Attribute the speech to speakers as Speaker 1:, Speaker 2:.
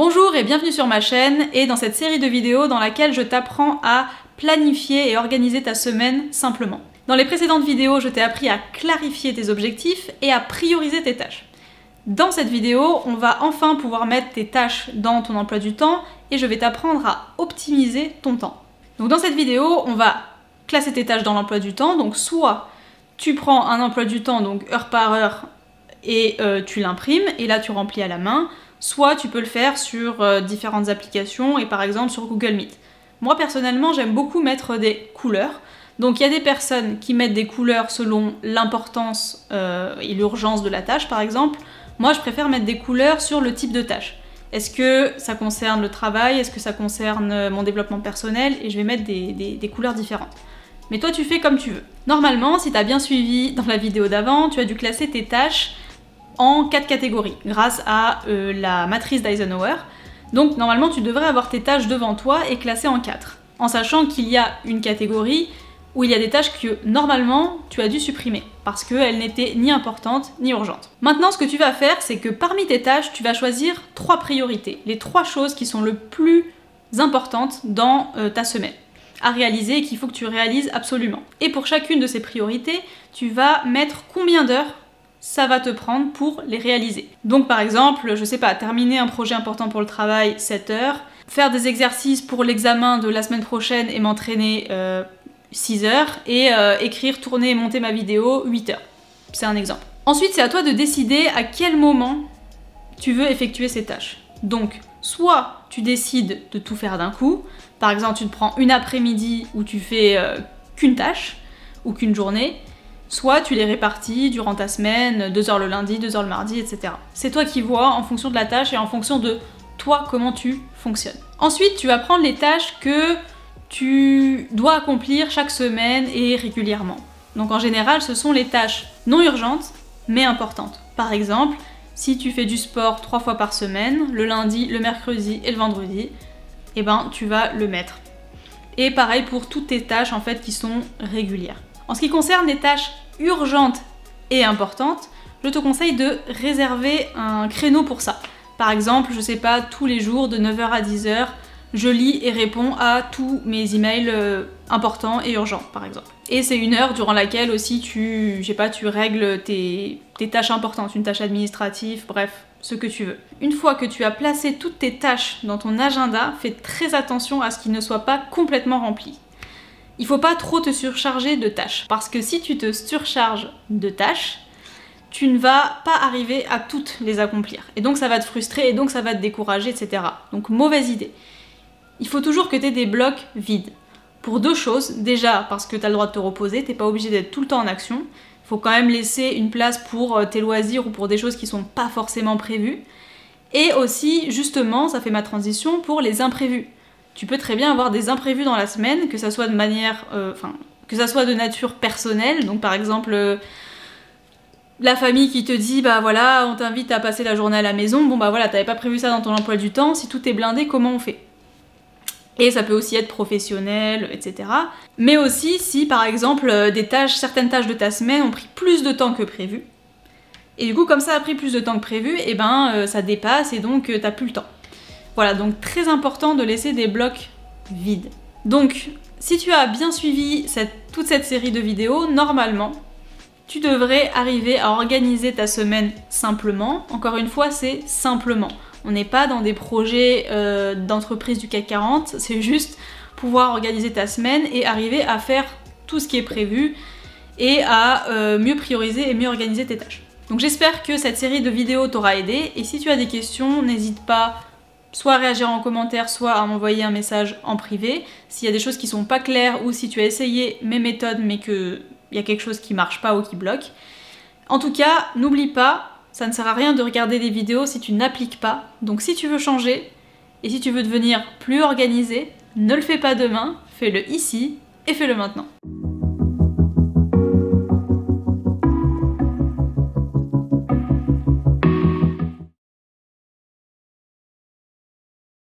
Speaker 1: Bonjour et bienvenue sur ma chaîne et dans cette série de vidéos dans laquelle je t'apprends à planifier et organiser ta semaine simplement. Dans les précédentes vidéos, je t'ai appris à clarifier tes objectifs et à prioriser tes tâches. Dans cette vidéo, on va enfin pouvoir mettre tes tâches dans ton emploi du temps et je vais t'apprendre à optimiser ton temps. Donc dans cette vidéo, on va classer tes tâches dans l'emploi du temps. Donc soit tu prends un emploi du temps, donc heure par heure, et tu l'imprimes, et là tu remplis à la main, soit tu peux le faire sur différentes applications, et par exemple sur Google Meet. Moi personnellement, j'aime beaucoup mettre des couleurs. Donc il y a des personnes qui mettent des couleurs selon l'importance et l'urgence de la tâche par exemple. Moi je préfère mettre des couleurs sur le type de tâche. Est-ce que ça concerne le travail? Est-ce que ça concerne mon développement personnel? Et je vais mettre des couleurs différentes. Mais toi tu fais comme tu veux. Normalement, si tu as bien suivi dans la vidéo d'avant, tu as dû classer tes tâches en 4 catégories grâce à la matrice d'Eisenhower. Donc normalement tu devrais avoir tes tâches devant toi et classées en 4. En sachant qu'il y a une catégorie où il y a des tâches que normalement tu as dû supprimer parce qu'elles n'étaient ni importantes ni urgentes. Maintenant ce que tu vas faire, c'est que parmi tes tâches, tu vas choisir 3 priorités, les 3 choses qui sont le plus importantes dans ta semaine à réaliser et qu'il faut que tu réalises absolument. Et pour chacune de ces priorités, tu vas mettre combien d'heures ça va te prendre pour les réaliser. Donc par exemple, je sais pas, terminer un projet important pour le travail, 7 heures, faire des exercices pour l'examen de la semaine prochaine et m'entraîner 6 heures, et écrire, tourner et monter ma vidéo 8 heures. C'est un exemple. Ensuite, c'est à toi de décider à quel moment tu veux effectuer ces tâches. Donc, soit tu décides de tout faire d'un coup, par exemple tu te prends une après-midi où tu fais qu'une tâche, ou qu'une journée, soit tu les répartis durant ta semaine, 2 heures le lundi, 2 heures le mardi, etc. C'est toi qui vois en fonction de la tâche et en fonction de toi comment tu fonctionnes. Ensuite, tu vas prendre les tâches que tu dois accomplir chaque semaine et régulièrement. Donc en général, ce sont les tâches non urgentes mais importantes. Par exemple, si tu fais du sport 3 fois par semaine, le lundi, le mercredi et le vendredi, eh ben tu vas le mettre. Et pareil pour toutes tes tâches en fait qui sont régulières. En ce qui concerne les tâches urgentes et importantes, je te conseille de réserver un créneau pour ça. Par exemple, je sais pas, tous les jours de 9 h à 10 h, je lis et réponds à tous mes emails importants et urgents, par exemple. Et c'est une heure durant laquelle aussi tu règles tes tâches importantes, une tâche administrative, bref, ce que tu veux. Une fois que tu as placé toutes tes tâches dans ton agenda, fais très attention à ce qu'ils ne soient pas complètement remplis. Il faut pas trop te surcharger de tâches, parce que si tu te surcharges de tâches, tu ne vas pas arriver à toutes les accomplir. Et donc ça va te frustrer, et donc ça va te décourager, etc. Donc mauvaise idée. Il faut toujours que tu aies des blocs vides. Pour 2 choses, déjà parce que tu as le droit de te reposer, t'es pas obligé d'être tout le temps en action. Il faut quand même laisser une place pour tes loisirs ou pour des choses qui sont pas forcément prévues. Et aussi, justement, ça fait ma transition pour les imprévus. Tu peux très bien avoir des imprévus dans la semaine, que ça soit de manière, que ça soit de nature personnelle, donc par exemple la famille qui te dit bah voilà on t'invite à passer la journée à la maison, bon bah voilà t'avais pas prévu ça dans ton emploi du temps, si tout est blindé comment on fait? Et ça peut aussi être professionnel, etc. Mais aussi si par exemple certaines tâches de ta semaine ont pris plus de temps que prévu, et du coup comme ça a pris plus de temps que prévu, et ben ça dépasse et donc t'as plus le temps. Voilà, donc très important de laisser des blocs vides. Donc, si tu as bien suivi toute cette série de vidéos, normalement, tu devrais arriver à organiser ta semaine simplement. Encore une fois, c'est simplement. On n'est pas dans des projets d'entreprise du CAC 40, c'est juste pouvoir organiser ta semaine et arriver à faire tout ce qui est prévu et à mieux prioriser et mieux organiser tes tâches. Donc j'espère que cette série de vidéos t'aura aidé, et si tu as des questions, n'hésite pas soit à réagir en commentaire, soit à m'envoyer un message en privé. S'il y a des choses qui sont pas claires ou si tu as essayé mes méthodes mais qu'il y a quelque chose qui marche pas ou qui bloque. En tout cas, n'oublie pas, ça ne sert à rien de regarder des vidéos si tu n'appliques pas. Donc si tu veux changer et si tu veux devenir plus organisé, ne le fais pas demain, fais-le ici et fais-le maintenant.